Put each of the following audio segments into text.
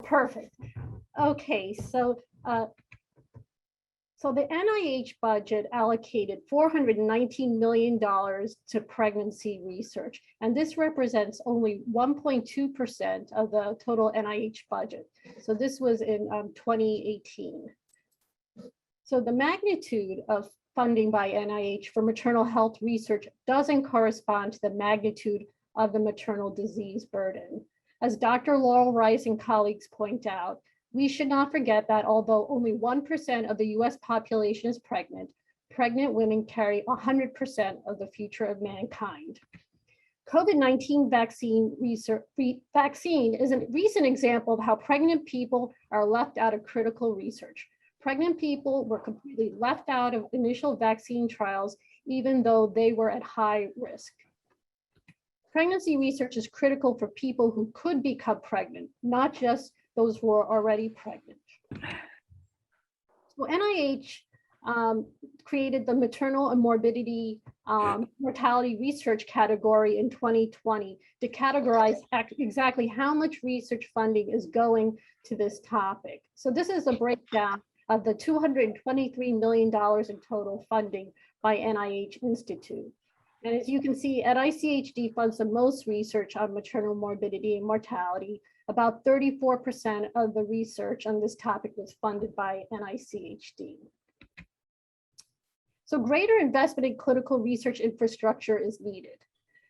perfect. Okay, so the NIH budget allocated $419 million to pregnancy research, and this represents only 1.2% of the total NIH budget. So this was in 2018. So the magnitude of funding by NIH for maternal health research doesn't correspond to the magnitude of the maternal disease burden. As Dr. Laurel Rice and colleagues point out, we should not forget that although only 1% of the US population is pregnant, pregnant women carry 100% of the future of mankind. COVID-19 vaccine is a recent example of how pregnant people are left out of critical research. Pregnant people were completely left out of initial vaccine trials, even though they were at high risk. Pregnancy research is critical for people who could become pregnant, not just those who are already pregnant. So NIH created the maternal and morbidity mortality research category in 2020 to categorize exactly how much research funding is going to this topic. So this is a breakdown of the $223 million in total funding by NIH Institute. And as you can see, NICHD funds the most research on maternal morbidity and mortality. About 34% of the research on this topic was funded by NICHD. So greater investment in clinical research infrastructure is needed.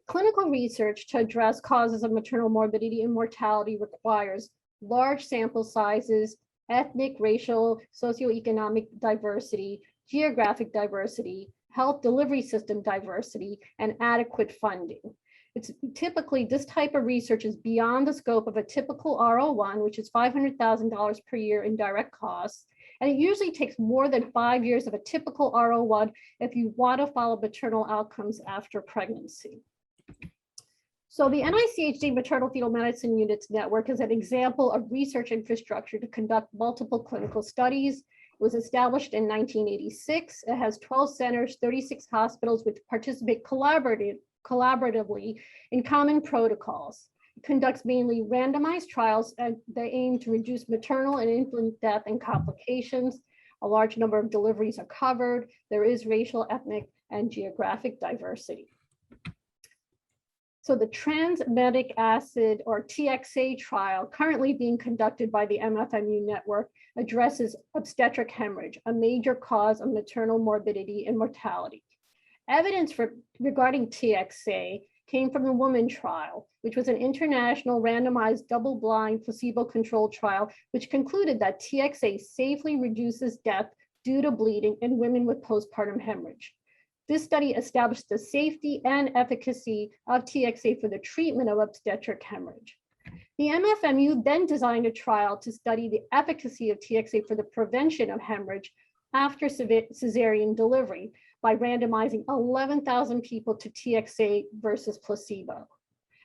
Clinical research to address causes of maternal morbidity and mortality requires large sample sizes, ethnic, racial, socioeconomic diversity, geographic diversity, health delivery system diversity, and adequate funding. It's typically, this type of research is beyond the scope of a typical R01, which is $500,000 per year in direct costs. And it usually takes more than 5 years of a typical R01 if you want to follow maternal outcomes after pregnancy. So the NICHD Maternal Fetal Medicine Units Network is an example of research infrastructure to conduct multiple clinical studies. It was established in 1986. It has 12 centers, 36 hospitals, which participate collaboratively in common protocols. It conducts mainly randomized trials, and they aim to reduce maternal and infant death and complications. A large number of deliveries are covered. There is racial, ethnic, and geographic diversity. So the transmedic acid, or TXA trial, currently being conducted by the MFMU network, addresses obstetric hemorrhage, a major cause of maternal morbidity and mortality. Evidence regarding TXA came from the Woman trial, which was an international randomized double-blind placebo-controlled trial, which concluded that TXA safely reduces death due to bleeding in women with postpartum hemorrhage. This study established the safety and efficacy of TXA for the treatment of obstetric hemorrhage. The MFMU then designed a trial to study the efficacy of TXA for the prevention of hemorrhage after cesarean delivery by randomizing 11,000 people to TXA versus placebo.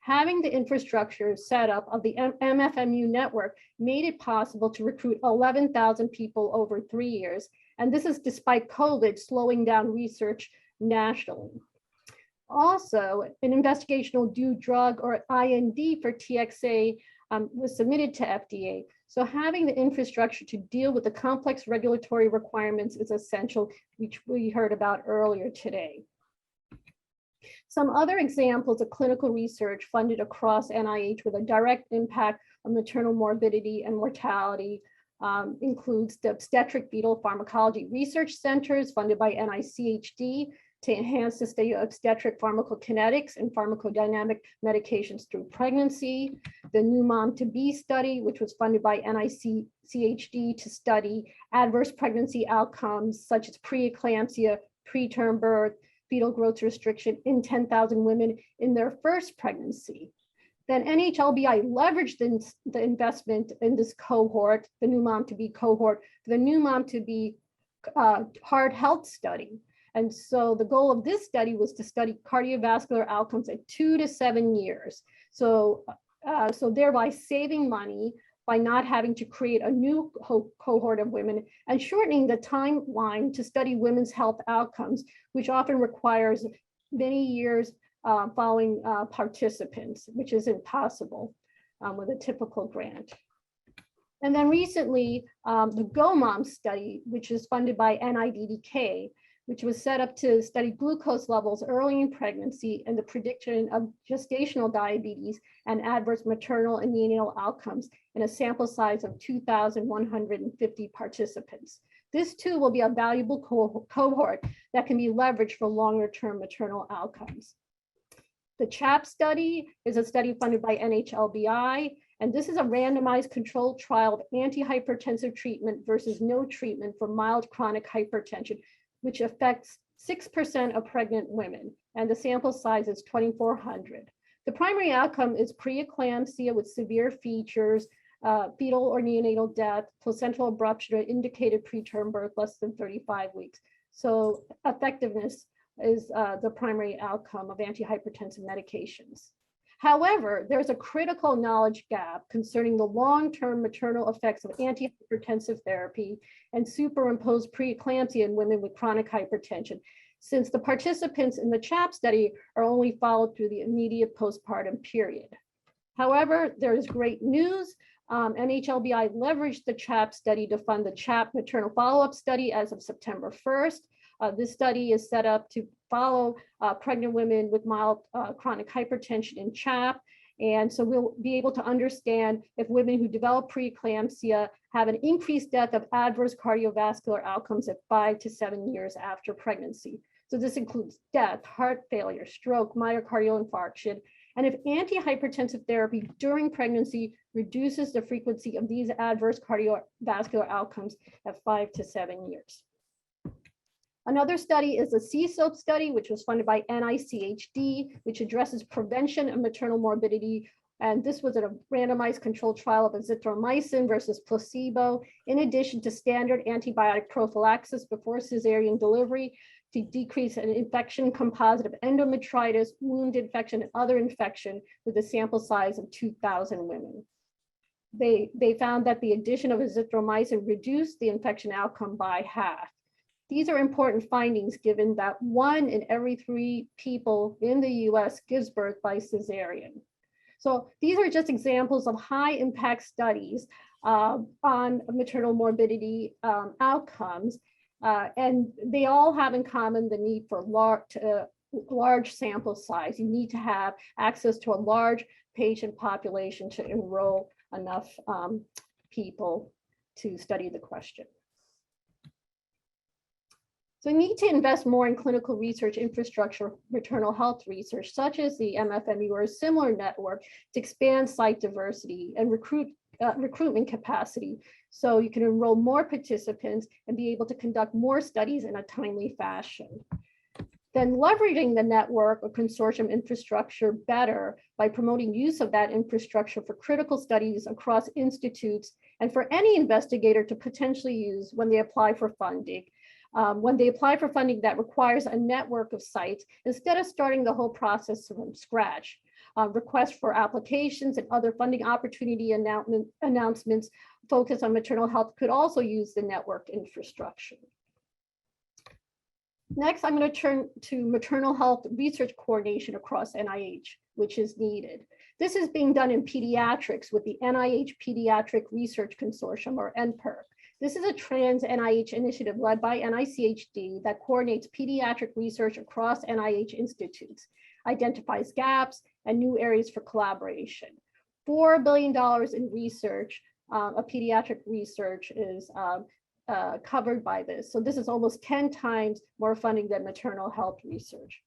Having the infrastructure set up of the MFMU network made it possible to recruit 11,000 people over 3 years. And this is despite COVID slowing down research nationally. Also, an investigational new drug, or IND, for TXA was submitted to FDA. So having the infrastructure to deal with the complex regulatory requirements is essential, which we heard about earlier today. Some other examples of clinical research funded across NIH with a direct impact on maternal morbidity and mortality includes the Obstetric Fetal Pharmacology Research Centers funded by NICHD to enhance the study of obstetric pharmacokinetics and pharmacodynamic medications through pregnancy. The New Mom to Be study, which was funded by NICHD to study adverse pregnancy outcomes such as preeclampsia, preterm birth, fetal growth restriction in 10,000 women in their first pregnancy. Then NHLBI leveraged the investment in this cohort, the New Mom to Be cohort, for the New Mom to Be Heart Health study. And so the goal of this study was to study cardiovascular outcomes at 2 to 7 years. So thereby saving money by not having to create a new cohort of women and shortening the timeline to study women's health outcomes, which often requires many years following participants, which is impossible with a typical grant. And then recently, the GO-MOM study, which is funded by NIDDK, which was set up to study glucose levels early in pregnancy and the prediction of gestational diabetes and adverse maternal and neonatal outcomes in a sample size of 2,150 participants. This too will be a valuable cohort that can be leveraged for longer-term maternal outcomes. The CHAP study is a study funded by NHLBI, and this is a randomized controlled trial of antihypertensive treatment versus no treatment for mild chronic hypertension, which affects 6% of pregnant women, and the sample size is 2,400. The primary outcome is preeclampsia with severe features, fetal or neonatal death, placental abruption, or indicated preterm birth less than 35 weeks. So effectiveness is the primary outcome of antihypertensive medications. However, there's a critical knowledge gap concerning the long-term maternal effects of antihypertensive therapy and superimposed preeclampsia in women with chronic hypertension, since the participants in the CHAP study are only followed through the immediate postpartum period. However, there is great news. NHLBI leveraged the CHAP study to fund the CHAP maternal follow-up study as of September 1st. This study is set up to follow pregnant women with mild chronic hypertension in CHAP. And so we'll be able to understand if women who develop preeclampsia have an increased death of adverse cardiovascular outcomes at 5 to 7 years after pregnancy. So this includes death, heart failure, stroke, myocardial infarction, and if antihypertensive therapy during pregnancy reduces the frequency of these adverse cardiovascular outcomes at 5 to 7 years. Another study is the CSOAP study, which was funded by NICHD, which addresses prevention of maternal morbidity. And this was a randomized controlled trial of azithromycin versus placebo, in addition to standard antibiotic prophylaxis before cesarean delivery to decrease an infection composite of endometritis, wound infection, and other infection with a sample size of 2,000 women. They found that the addition of azithromycin reduced the infection outcome by half. These are important findings given that 1 in every 3 people in the US gives birth by cesarean. So these are just examples of high impact studies on maternal morbidity outcomes. And they all have in common the need for large sample size. You need to have access to a large patient population to enroll enough people to study the question. So we need to invest more in clinical research infrastructure, maternal health research, such as the MFMU or a similar network, to expand site diversity and recruitment capacity, so you can enroll more participants and be able to conduct more studies in a timely fashion. Then leveraging the network or consortium infrastructure better by promoting use of that infrastructure for critical studies across institutes and for any investigator to potentially use when they apply for funding. When they apply for funding that requires a network of sites, instead of starting the whole process from scratch. Requests for applications and other funding opportunity announcements focused on maternal health could also use the network infrastructure. Next, I'm going to turn to maternal health research coordination across NIH, which is needed. This is being done in pediatrics with the NIH Pediatric Research Consortium, or NPERC. This is a trans-NIH initiative led by NICHD that coordinates pediatric research across NIH institutes, identifies gaps and new areas for collaboration. $4 billion in research, of pediatric research is covered by this. So this is almost 10 times more funding than maternal health research.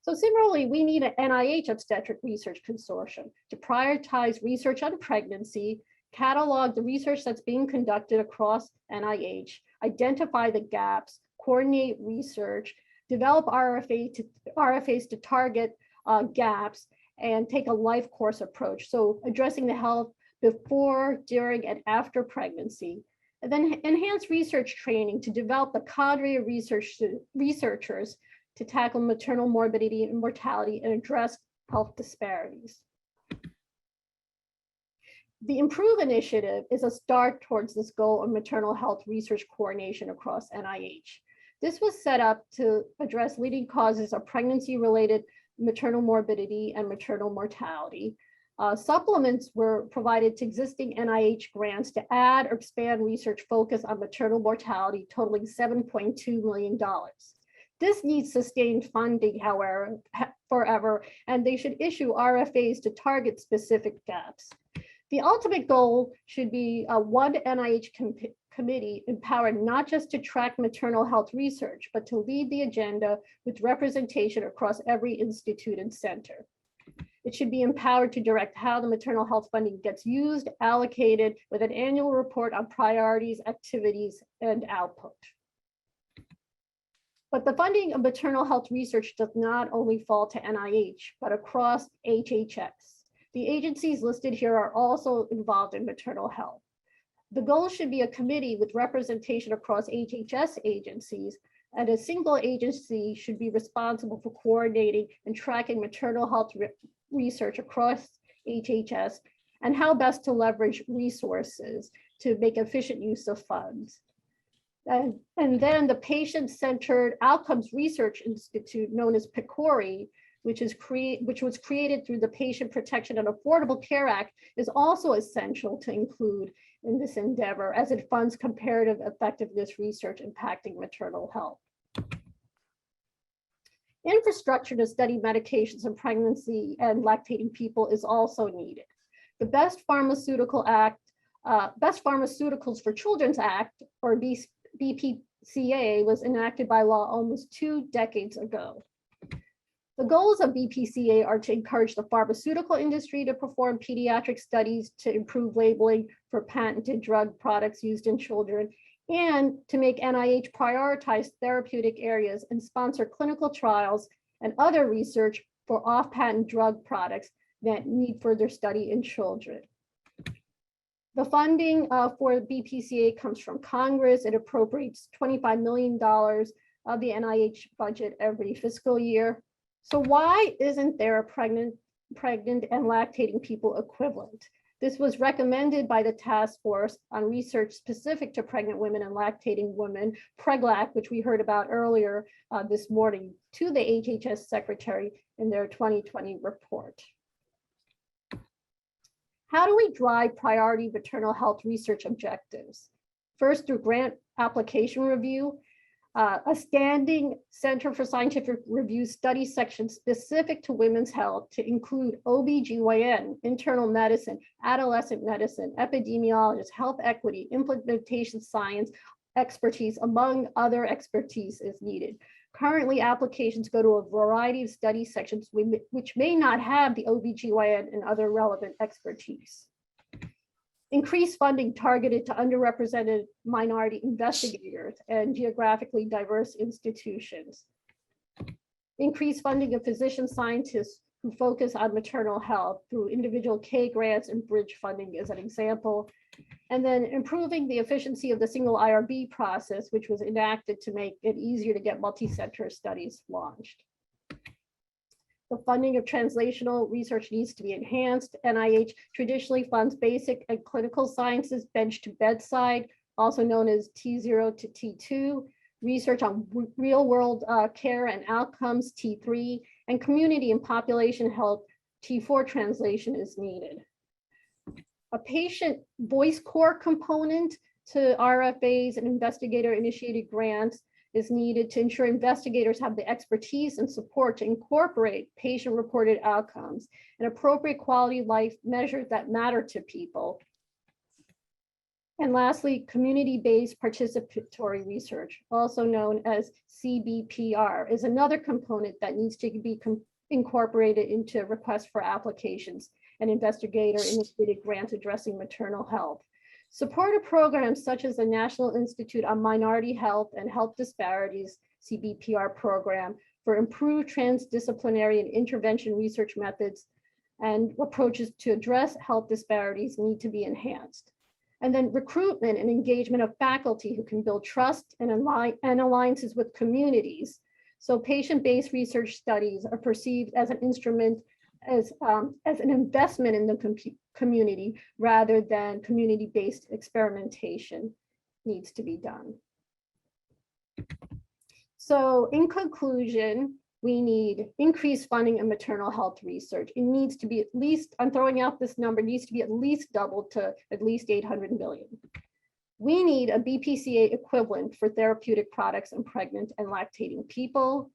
So similarly, we need an NIH obstetric research consortium to prioritize research on pregnancy, catalog the research that's being conducted across NIH, identify the gaps, coordinate research, develop RFAs to target gaps, and take a life course approach. So addressing the health before, during, and after pregnancy. And then enhance research training to develop the cadre of researchers to tackle maternal morbidity and mortality and address health disparities. The IMPROVE initiative is a start towards this goal of maternal health research coordination across NIH. This was set up to address leading causes of pregnancy-related maternal morbidity and maternal mortality. Supplements were provided to existing NIH grants to add or expand research focused on maternal mortality, totaling $7.2 million. This needs sustained funding, however, forever, and they should issue RFAs to target specific gaps. The ultimate goal should be one NIH committee empowered not just to track maternal health research, but to lead the agenda with representation across every institute and center. It should be empowered to direct how the maternal health funding gets used, allocated, with an annual report on priorities, activities, and output. But the funding of maternal health research does not only fall to NIH, but across HHS. The agencies listed here are also involved in maternal health. The goal should be a committee with representation across HHS agencies, and a single agency should be responsible for coordinating and tracking maternal health research across HHS and how best to leverage resources to make efficient use of funds. And then the Patient-Centered Outcomes Research Institute, known as PCORI, which was created through the Patient Protection and Affordable Care Act, is also essential to include in this endeavor as it funds comparative effectiveness research impacting maternal health. Infrastructure to study medications in pregnancy and lactating people is also needed. The Best Pharmaceuticals for Children's Act, or BPCA, was enacted by law almost 2 decades ago. The goals of BPCA are to encourage the pharmaceutical industry to perform pediatric studies to improve labeling for patented drug products used in children, and to make NIH prioritize therapeutic areas and sponsor clinical trials and other research for off-patent drug products that need further study in children. The funding for BPCA comes from Congress. It appropriates $25 million of the NIH budget every fiscal year. So why isn't there a pregnant and lactating people equivalent? This was recommended by the Task Force on Research Specific to Pregnant Women and Lactating Women, PREGLAC, which we heard about earlier this morning, to the HHS Secretary in their 2020 report. How do we drive priority maternal health research objectives? First, through grant application review. A standing Center for Scientific Review study section specific to women's health to include OBGYN, internal medicine, adolescent medicine, epidemiologists, health equity, implementation science expertise, among other expertise is needed. Currently, applications go to a variety of study sections which may not have the OBGYN and other relevant expertise. Increased funding targeted to underrepresented minority investigators and geographically diverse institutions. Increased funding of physician scientists who focus on maternal health through individual K grants and bridge funding as an example. And then improving the efficiency of the single IRB process, which was enacted to make it easier to get multi-center studies launched. The funding of translational research needs to be enhanced. NIH traditionally funds basic and clinical sciences, bench to bedside, also known as T0 to T2, research on real world care and outcomes, T3, and community and population health, T4 translation is needed. A patient voice core component to RFAs and investigator-initiated grants is needed to ensure investigators have the expertise and support to incorporate patient-reported outcomes and appropriate quality of life measures that matter to people. And lastly, community-based participatory research, also known as CBPR, is another component that needs to be incorporated into requests for applications and investigator-initiated grants addressing maternal health. Supportive programs such as the National Institute on Minority Health and Health Disparities, CBPR program, for improved transdisciplinary and intervention research methods and approaches to address health disparities need to be enhanced. And then recruitment and engagement of faculty who can build trust and alliances with communities. So patient-based research studies are perceived as an instrument, as an investment in the community rather than community-based experimentation needs to be done. So in conclusion, We need increased funding in maternal health research. It needs to be at least, I'm throwing out this number, needs to be at least doubled to at least 800 million. We need a BPCA equivalent for therapeutic products in pregnant and lactating people.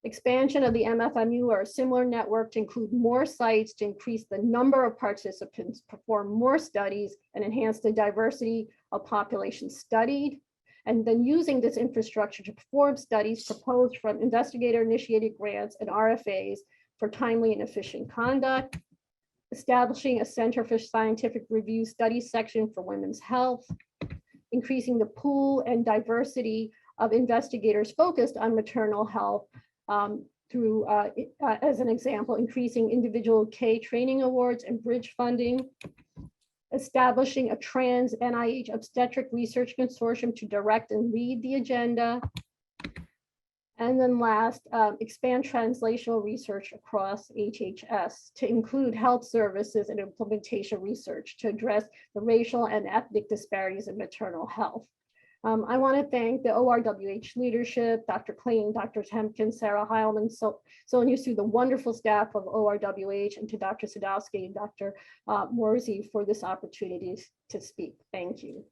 Expansion of the MFMU or a similar network to include more sites to increase the number of participants, perform more studies, and enhance the diversity of populations studied. And then using this infrastructure to perform studies proposed from investigator-initiated grants and RFAs for timely and efficient conduct. Establishing a Center for Scientific Review study section for women's health. Increasing the pool and diversity of investigators focused on maternal health through, as an example, increasing individual K training awards and bridge funding, establishing a trans NIH obstetric research consortium to direct and lead the agenda. And then last, expand translational research across HHS to include health services and implementation research to address the racial and ethnic disparities in maternal health. I want to thank the ORWH leadership, Dr. Clayton, Dr. Temkin, Sarah Heilman, Sonia Su, the wonderful staff of ORWH, and to Dr. Sadowski and Dr. Morsey for this opportunity to speak. Thank you.